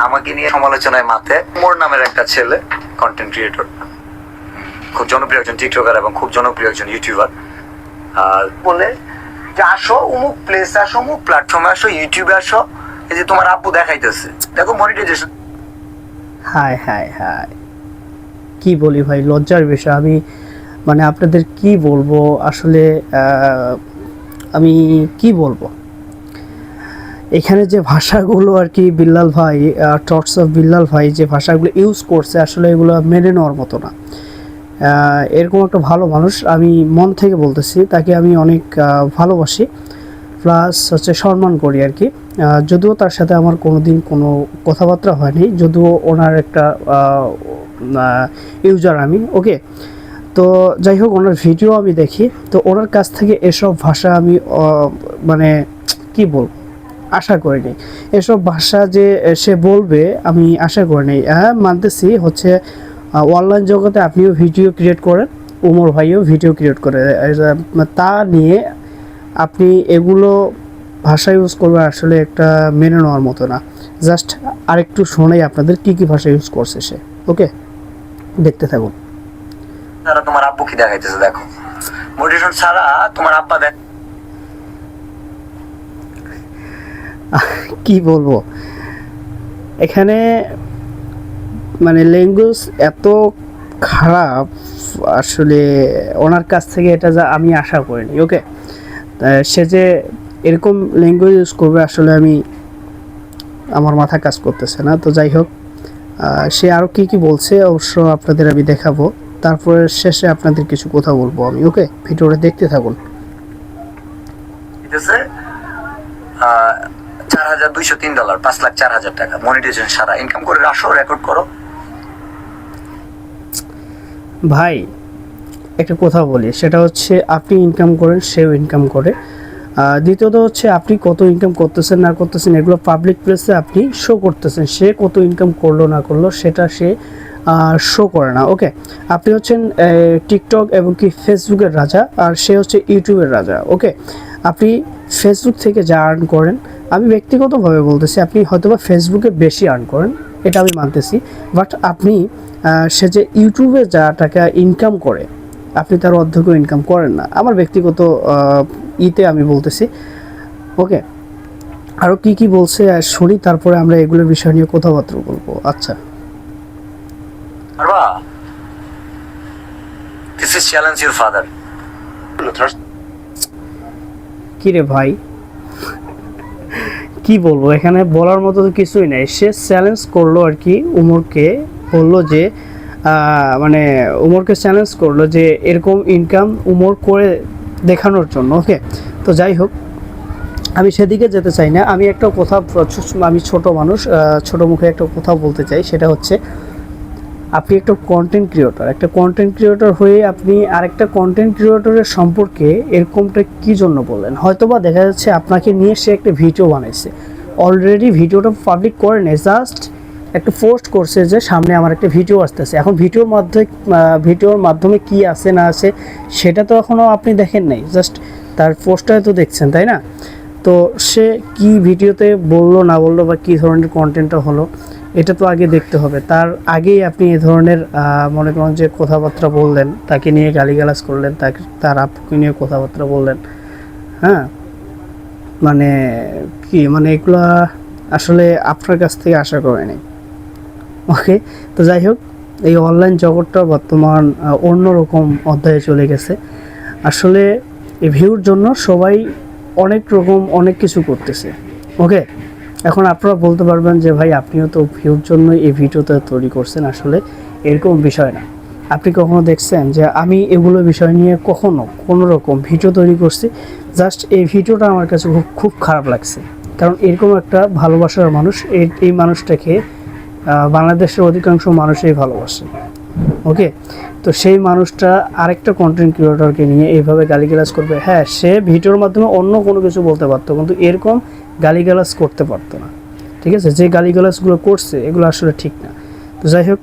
আমাকে নিয়ে সমালোচনায় মাঠে মোর নামের একটা ছেলে কন্টেন্ট ক্রিয়েটর, খুব জনপ্রিয় একজন টিকটকার এবং খুব জনপ্রিয় একজন ইউটিউবার, বলে যে আসো অমুক প্লেসে আসো, অমুক প্ল্যাটফর্মে আসো, ইউটিউবে আসো, এই যে তোমার আপু দেখাইতেছে, দেখো মনিটাইজেশন। হায় হায় হায়, কি বলি ভাই, লজ্জার বিষয়। আমি মানে আপনাদের কি বলবো আসলে, আমি কি বলবো, এখানে যে ভাষাগুলো আর কি বিল্লাল ভাই, টটস অফ বিল্লাল ভাই যে ভাষাগুলো ইউজ করছে, আসলে এগুলো মেনে নেওয়ার মতো না। এরকম একটা ভালো মানুষ, আমি মন থেকে বলতেছি, তাকে আমি অনেক ভালোবাসি, প্লাস হচ্ছে সম্মান করি আর কি। যদিও তার সাথে আমার কোনো দিন কোনো কথাবার্তা হয়নি, যদিও ওনার একটা ইউজার আমি, ওকে। তো যাই হোক, ওনার ভিডিও আমি দেখি, তো ওনার কাছ থেকে এসব ভাষা আমি মানে কি বলবো, আশা করিনি। এসব ভাষা যে সে বলবে আমি আশা করিনি। হ্যাঁ, মানতেছি হচ্ছে অনলাইন জগতে আপনিও ভিডিও ক্রিয়েট করেন, উমর ভাইও ভিডিও ক্রিয়েট করে, তা নিয়ে আপনি এগুলো ভাষা ইউজ করবে, আসলে একটা মেনে নেওয়ার মতো না। জাস্ট আরেকটু শোনাই আপনাদের কি কি ভাষা ইউজ করছে সে, ওকে, দেখতে থাকুন। তারা তোমার আব্বু কি দেখাইতেছে, দেখো মোটিভেশন ছাড়া তোমার আব্বা দেখ। কি বলবো, এখানে মানে ল্যাঙ্গুয়েজ এত খারাপ, আসলে ওনার কাছ থেকে এটা যা আমি আশা করিনি, ওকে। সে যে এরকম ল্যাঙ্গুয়েজ ইউজ করবে, আসলে আমার মাথা কাজ করতেছে না। তো যাই হোক, সে আরও কি কি বলছে অবশ্য আপনাদের আমি দেখাবো, তারপরে শেষে আপনাদের কিছু কথা বলবো আমি, ওকে। ভিডিওটা দেখতে থাকুন। 4,203 ডলার, 5,04,000 টাকা মনিটাইজেশন সারা ইনকাম করে আসো, রেকর্ড করো। ভাই একটা কথা বলি, সেটা হচ্ছে আপনি ইনকাম করেন, সেও ইনকাম করে। দ্বিতীয়ত হচ্ছে আপনি কত ইনকাম করতেছেন না করতেছেন, এগুলো পাবলিক প্লেসে আপনি শো করতেছেন। সে কত ইনকাম করলো না করলো সেটা সে শো করে না, ওকে। আপনি হচ্ছেন টিকটক এবং কি ফেসবুকের রাজা, আর সে হচ্ছে ইউটিউবের রাজা, ওকে। আপনি ফেসবুক থেকে যা আর্ন করেন, আমি ব্যক্তিগতভাবে বলতেছি, আপনি হয়তোবা ফেসবুকে বেশি আর্ন করেন, এটা আমি মানতেছি। বাট আপনি সে যে ইউটিউবে যা টাকা ইনকাম করে, আপনি তার অর্ধেকও ইনকাম করেন না, আমার ব্যক্তিগত ইতে আমি বলতেছি, ওকে। আরও কি কি বলছে শুনি, তারপরে আমরা এগুলোর বিষয় নিয়ে কথাবার্তা বলবো। আচ্ছা, this is challenge your father. কি রে ভাই, কি বলবো, এখানে বলার মতো তো কিছুই নাই। সে চ্যালেঞ্জ করলো আর কি, উমরকে বললো যে মানে উমরকে চ্যালেঞ্জ করলো যে এরকম ইনকাম উমর করে দেখানোর জন্য, ওকে। তো যাই হোক, আমি সেদিকে যেতে চাই না। আমি একটা কথা, আমি ছোট মানুষ, ছোট মুখে একটা কথা বলতে চাই, সেটা হচ্ছে আপনি একটা কন্টেন্ট ক্রিয়েটর হয়ে আপনি আরেকটা কন্টেন্ট ক্রিয়েটরের সম্পর্কে এরকমটা কী জন্য বললেন? হয়তোবা দেখা যাচ্ছে আপনাকে নিয়ে সে একটা ভিডিও বানাইছে, অলরেডি ভিডিওটা পাবলিক করে নেই, জাস্ট একটা পোস্ট করছে যে সামনে আমার একটা ভিডিও আসতেছে। এখন ভিডিওর মাধ্যমে কি আছে না আছে সেটা তো এখনও আপনি দেখেন নাই, জাস্ট তার পোস্টটাই তো দেখছেন, তাই না? তো সে কি ভিডিওতে বললো না বললো বা কী ধরনের কন্টেন্টটা হলো, এটা তো আগে দেখতে হবে। তার আগেই আপনি এ ধরনের মনে করেন যে কথাবার্তা বললেন, তাকে নিয়ে গালিগালাজ করলেন, তার আপুকে নিয়ে কথাবার্তা বললেন, হ্যাঁ, মানে কি, মানে এগুলো আসলে আপনার কাছ থেকে আশা করে নাই, ওকে। তো যাই হোক, এই অনলাইন জগৎটা বর্তমান অন্যরকম অধ্যায়ে চলে গেছে। আসলে এই ভিউর জন্য সবাই অনেক রকম অনেক কিছু করতেছে, ওকে। এখন আপনারা বলতে পারবেন যে ভাই আপনিও তো ভিউর জন্য এই ভিডিওটা তৈরি করছেন, আসলে এরকম বিষয় না। আপনি কখনো দেখছেন যে আমি এগুলো বিষয় নিয়ে কখনো কোনো রকম ভিডিও তৈরি করছি? জাস্ট এই ভিডিওটা আমার কাছে খুব খারাপ লাগছে, কারণ এরকম একটা ভালোবাসার মানুষ, এই মানুষটাকে বাংলাদেশের অধিকাংশ মানুষই ভালোবাসে, ওকে। তো সেই মানুষটা আরেকটা কন্টেন্ট ক্রিয়েটরকে নিয়ে এইভাবে গালিগালাজ করবে। হ্যাঁ, সে ভিডিওর মাধ্যমে অন্য কোনো কিছু বলতে পারতো, কিন্তু এরকম গালিগালাজ করতে পারতো না, ঠিক আছে? যে গালিগালাজগুলো করছে এগুলো আসলে ঠিক না। তো যাই হোক,